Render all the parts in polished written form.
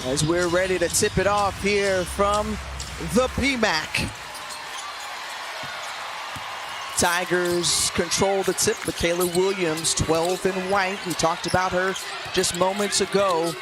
As we're ready to tip it off here from the PMAC. Tigers control the tip. Michaela Williams, 12 in white. We talked about her just moments ago.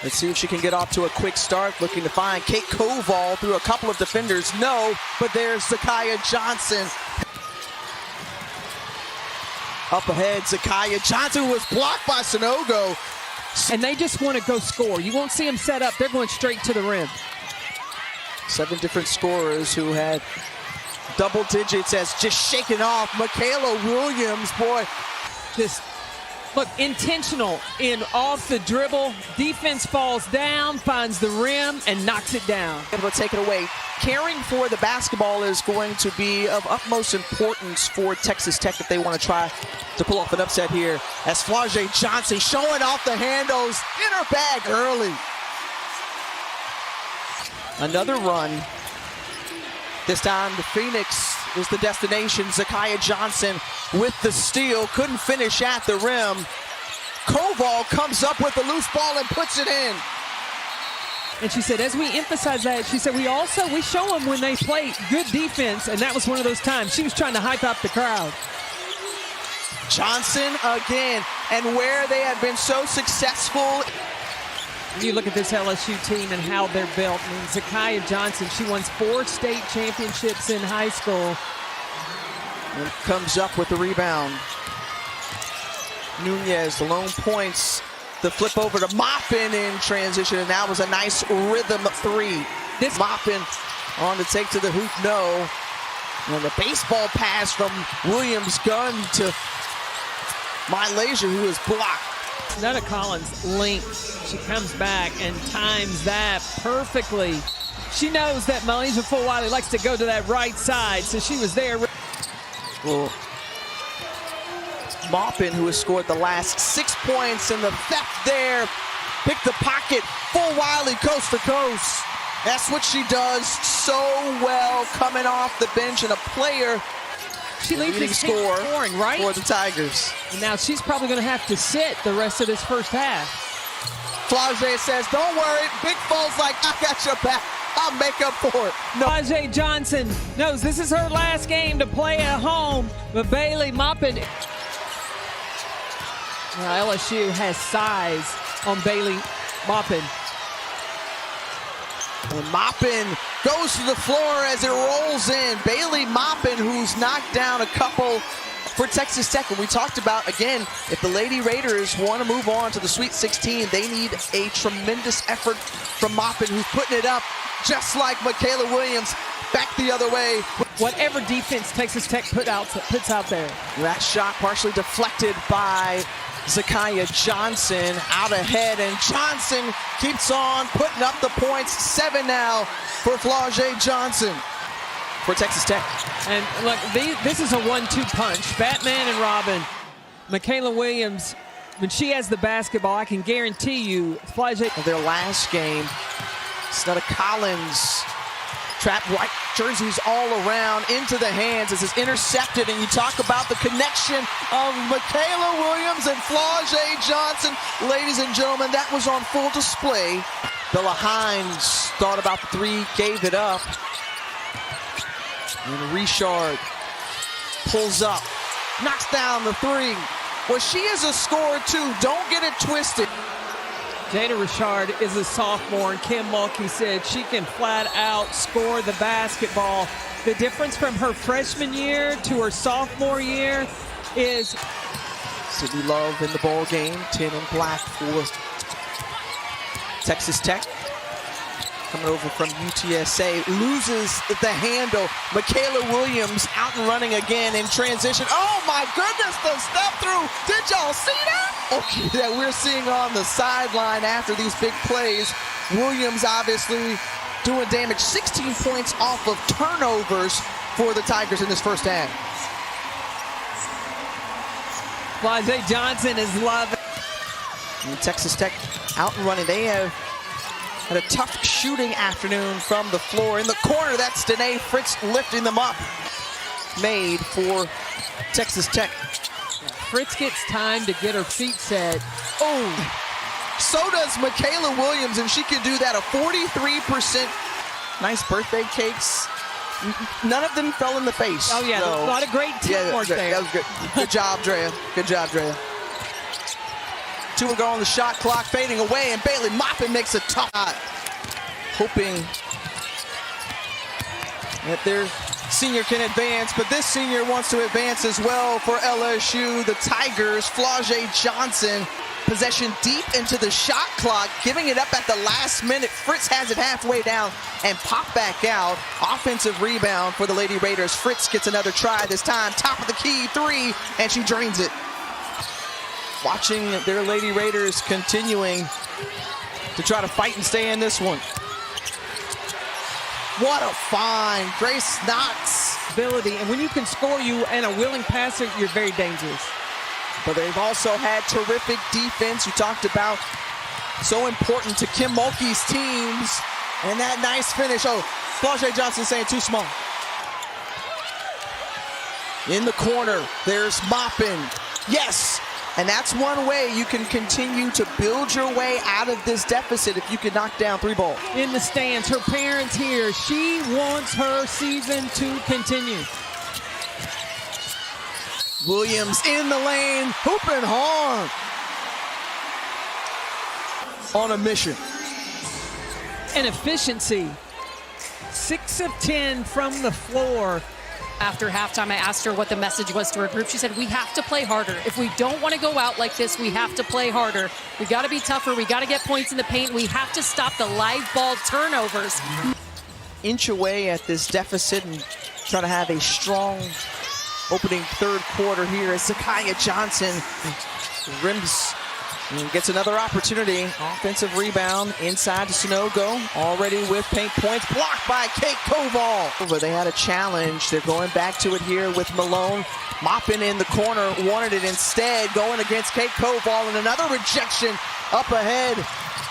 Let's see if she can get off to a quick start. Looking to find Kate Koval through a couple of defenders. No, but there's Zakiya Johnson. Up ahead, Zakiya Johnson was blocked by Sanogo. And they just want to go score. You won't see them set up. They're going straight to the rim. 7 different scorers who had double digits as just shaken off. Michaela Williams, boy. Just look, intentional in off the dribble. Defense falls down, finds the rim, and knocks it down. Able to take it away. Caring for the basketball is going to be of utmost importance for Texas Tech if they want to try to pull off an upset here. As Flau'jae Johnson showing off the handles in her bag early. Another run. This time the Phoenix is the destination. Zakiya Johnson with the steal. Couldn't finish at the rim. Koval comes up with the loose ball and puts it in. And she said, as we emphasize that, she said, we show them when they play good defense, and that was one of those times. She was trying to hype up the crowd. Johnson again, and where they have been so successful. You look at this LSU team and how they're built. I mean, Zakiya Johnson, she won 4 state championships in high school. And comes up with the rebound. Nunez, the lone points. The flip over to Maupin in transition, and that was a nice rhythm 3. This Maupin on the take to the hoop, no. And the baseball pass from Williams' gun to Malaysia, who is blocked. Netta Collins links. She comes back and times that perfectly. She knows that Malaysia Fulwiley likes to go to that right side, so she was there. Well, Maupin, who has scored the last 6 points, and the theft there. Pick the pocket. Fulwiley coast to coast. That's what she does so well, coming off the bench, and a player. She leads the score scoring, right? For the Tigers. And now she's probably going to have to sit the rest of this first half. Flau'jae says, don't worry. Big Fole's like, I got your back. I'll make up for it. No. Flau'jae Johnson knows this is her last game to play at home, but Bailey Maupin. Now LSU has size on Bailey Maupin. And Maupin goes to the floor as it rolls in. Bailey Maupin, who's knocked down a couple for Texas Tech. And we talked about, again, if the Lady Raiders want to move on to the Sweet 16, they need a tremendous effort from Maupin, who's putting it up just like Michaela Williams, back the other way. Whatever defense Texas Tech puts out there. That shot partially deflected by Zakiya Johnson, out ahead, and Johnson keeps on putting up the points. 7 now for Flau'jae Johnson for Texas Tech. And look, this is a 1-2 punch. Batman and Robin. Michaela Williams, when she has the basketball, I can guarantee you, Flau'jae. Their last game, Netta Collins trapped white jerseys all around into the hands as it's intercepted, and you talk about the connection of Michaela Williams and Flau'jae Johnson. Ladies and gentlemen, that was on full display. Bella Hines thought about the 3, gave it up. And Richard pulls up, knocks down the 3. Well, she is a scorer too, don't get it twisted. Jada Richard is a sophomore, and Kim Mulkey said she can flat out score the basketball. The difference from her freshman year to her sophomore year is Sydney Love in the ball game, 10 in black for Texas Tech. Coming over from UTSA, loses the handle. Michaela Williams out and running again in transition. Oh my goodness, the step through. Did y'all see that? Okay, that we're seeing on the sideline after these big plays. Williams obviously doing damage. 16 points off of turnovers for the Tigers in this first half. Flau'jae Johnson is loving. And Texas Tech out and running. They have had a tough shooting afternoon from the floor. In the corner, that's Danae Fritz lifting them up. Made for Texas Tech. Fritz gets time to get her feet set. Oh, So does Michaela Williams, and she can do that. A 43%. Nice birthday cakes. None of them fell in the face. Oh, yeah, so, a lot of great teamwork there. That was good. Good job, Drea. Good job, Drea. 2 to go on the shot clock, fading away, and Bailey Maupin makes a tough shot. Hoping that their senior can advance, but this senior wants to advance as well for LSU. The Tigers, Flau'jae Johnson, possession deep into the shot clock, giving it up at the last minute. Fritz has it halfway down and pop back out. Offensive rebound for the Lady Raiders. Fritz gets another try, this time top of the key, 3, and she drains it. Watching their Lady Raiders continuing to try to fight and stay in this one. What a find, Grace Knox. Ability, and when you can score you and a willing passer, you're very dangerous. But they've also had terrific defense. You talked about so important to Kim Mulkey's teams. And that nice finish. Oh, Flau'jae Johnson saying too small. In the corner, there's Maupin. Yes, and that's one way you can continue to build your way out of this deficit if you can knock down 3 ball. In the stands, her parents here. She wants her season to continue. Williams in the lane, hooping hard. On a mission. And efficiency. 6 of 10 from the floor. After halftime, I asked her what the message was to her group. She said, we have to play harder. If we don't want to go out like this, we have to play harder. We got to be tougher. We got to get points in the paint. We have to stop the live ball turnovers. Inch away at this deficit and try to have a strong opening 3rd quarter here as Zakiya Johnson rims and gets another opportunity. Offensive rebound inside to Sanogo, already with paint points, blocked by Kate Koval. They had a challenge. They're going back to it here with Malone. Maupin in the corner, wanted it instead, going against Kate Koval, and another rejection up ahead.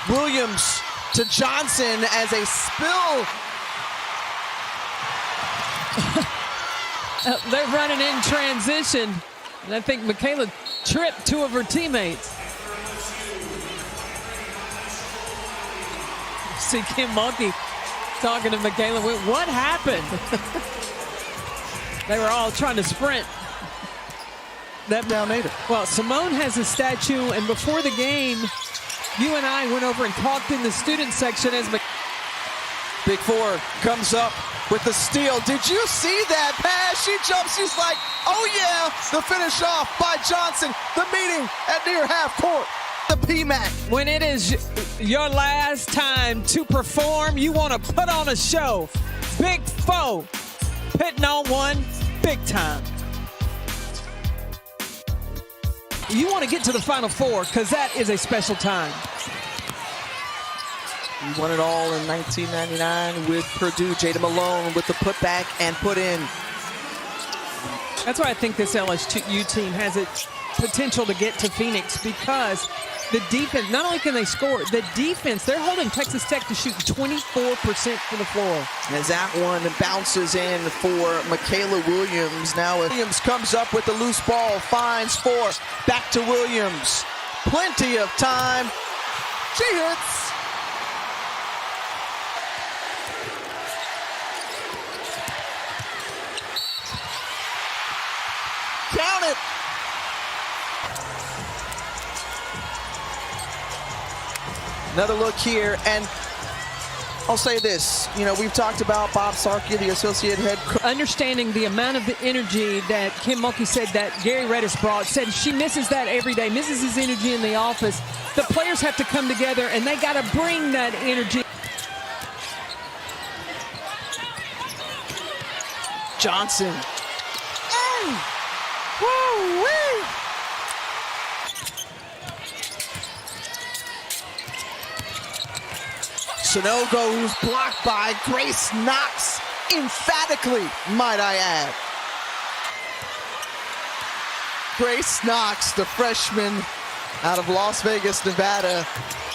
Williams to Johnson as a spill. They're running in transition, and I think Michaela tripped 2 of her teammates. See Kim Mulkey talking to Michaela. What happened? They were all trying to sprint. That down later. Well, Simone has a statue, and before the game, you and I went over and talked in the student section as Big 4 comes up with the steal. Did you see that pass? She jumps. She's like, oh yeah, the finish off by Johnson. The meeting at near half court. The PMAC. When it is your last time to perform, you want to put on a show. Big 4 hitting on one big time. You want to get to the Final Four because that is a special time. You won it all in 1999 with Purdue. Jada Malone with the putback and put in. That's why I think this LSU team has its potential to get to Phoenix, because the defense, not only can they score, the defense, they're holding Texas Tech to shoot 24% from the floor. As that one bounces in for Michaela Williams. Now Williams comes up with the loose ball, finds 4, back to Williams. Plenty of time. She hits. Count it. Another look here, and I'll say this. You know, we've talked about Bob Sarkey, the associate head coach. Understanding the amount of the energy that Kim Mulkey said that Gary Redis brought, said she misses that every day, misses his energy in the office. The players have to come together, and they got to bring that energy. Johnson. Woo-wee. Sanogo, who's blocked by Grace Knox, emphatically, might I add. Grace Knox, the freshman out of Las Vegas, Nevada,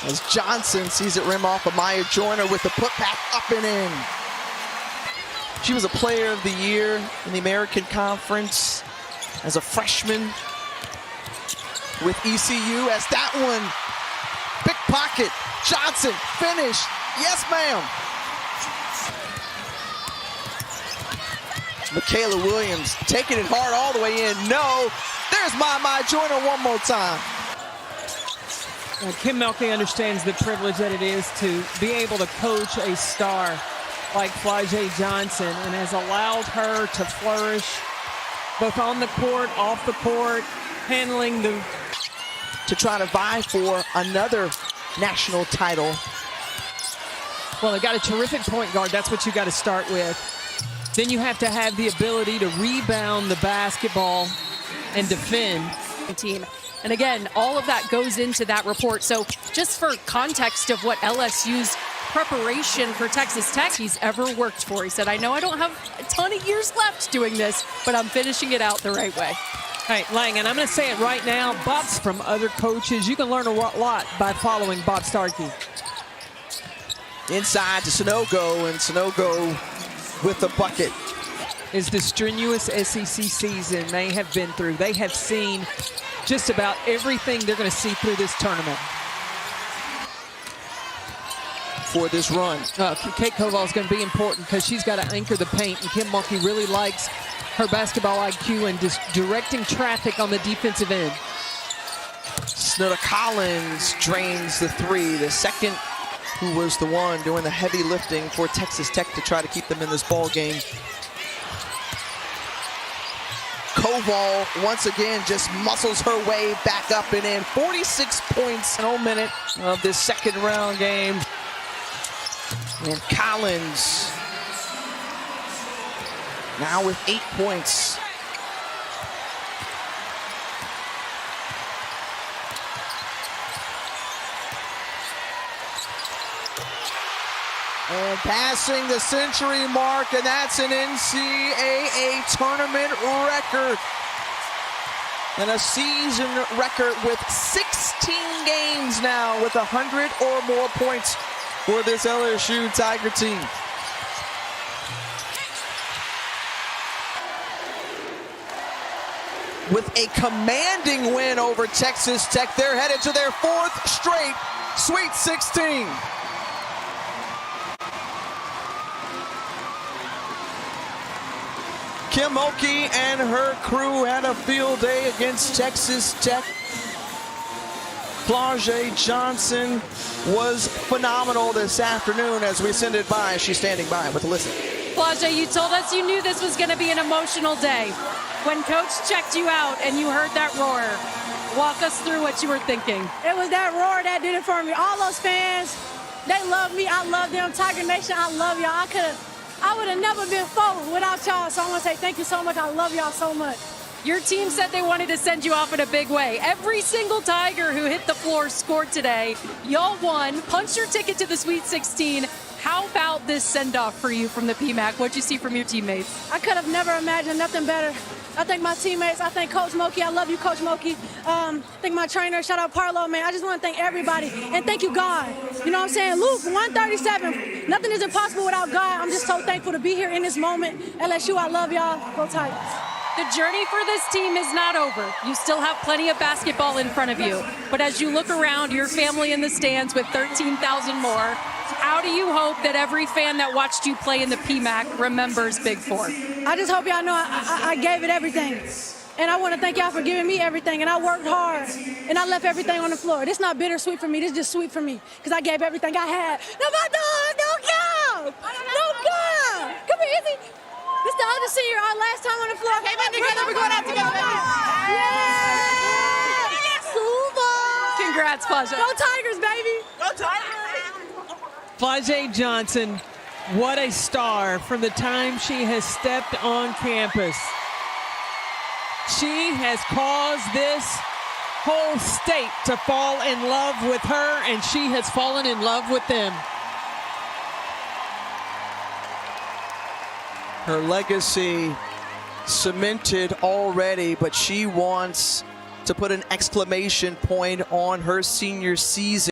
as Johnson sees it rim off of Maya Joyner with the putback up and in. She was a player of the year in the American Conference as a freshman with ECU, as that one picked bucket. Johnson, finish. Yes, ma'am. Michaela Williams taking it hard all the way in. No. There's my joiner one more time. Kim Mulkey understands the privilege that it is to be able to coach a star like Flau'jae Johnson, and has allowed her to flourish both on the court, off the court, handling the... To try to vie for another national title. Well, they got a terrific point guard. That's what you got to start with. Then you have to have the ability to rebound the basketball and defend. Team. And again, all of that goes into that report. So just for context of what LSU's preparation for Texas Tech he's ever worked for. He said, I know I don't have a ton of years left doing this, but I'm finishing it out the right way. Hey, Lang, and I'm going to say it right now, Bob's from other coaches. You can learn a lot by following Bob Starkey. Inside to Sanogo, and Sanogo with the bucket. Is the strenuous SEC season they have been through. They have seen just about everything they're going to see through this tournament. For this run. Kate Koval is going to be important because she's got to anchor the paint, and Kim Mulkey really likes her basketball IQ and just directing traffic on the defensive end. Snudda Collins drains the three, the second who was the one doing the heavy lifting for Texas Tech to try to keep them in this ball game. Koval once again just muscles her way back up and in. 46 points in a minute of this second round game. And Collins now with 8 points. And passing the century mark, and that's an NCAA tournament record. And a season record with 16 games now with 100 or more points for this LSU Tiger team. With a commanding win over Texas Tech, they're headed to their 4th straight Sweet 16. Kim Mulkey and her crew had a field day against Texas Tech. Flau'jae Johnson was phenomenal this afternoon as we send it by. She's standing by with a listen. Flau'jae, you told us you knew this was going to be an emotional day. When Coach checked you out and you heard that roar, walk us through what you were thinking. It was that roar that did it for me. All those fans, they love me. I love them. Tiger Nation, I love y'all. I would have never been forward without y'all. So I want to say thank you so much. I love y'all so much. Your team said they wanted to send you off in a big way. Every single Tiger who hit the floor scored today. Y'all won, punched your ticket to the Sweet 16. How about this send-off for you from the PMAC? What'd you see from your teammates? I could have never imagined nothing better. I thank my teammates. I thank Coach Mulkey. I love you, Coach Mulkey. Thank my trainer. Shout out Parlo, man. I just want to thank everybody. And thank you, God. You know what I'm saying? Luke, 137. Nothing is impossible without God. I'm just so thankful to be here in this moment. LSU, I love y'all. Go Tigers. The journey for this team is not over. You still have plenty of basketball in front of you. But as you look around, your family in the stands with 13,000 more, how do you hope that every fan that watched you play in the PMAC remembers Big Four? I just hope y'all know I gave it everything. And I want to thank y'all for giving me everything. And I worked hard. And I left everything on the floor. This is not bittersweet for me. This is just sweet for me. Because I gave everything I had. No, my dog, don't go! Don't go! Come here, Izzy. This is the other senior, our last time on the floor. Came in together, we're going out together. Yeah! Super! Congrats, Flau'jae. Go Tigers, baby! Go Tigers! Flau'jae Johnson, what a star from the time she has stepped on campus. She has caused this whole state to fall in love with her, and she has fallen in love with them. Her legacy cemented already, but she wants to put an exclamation point on her senior season.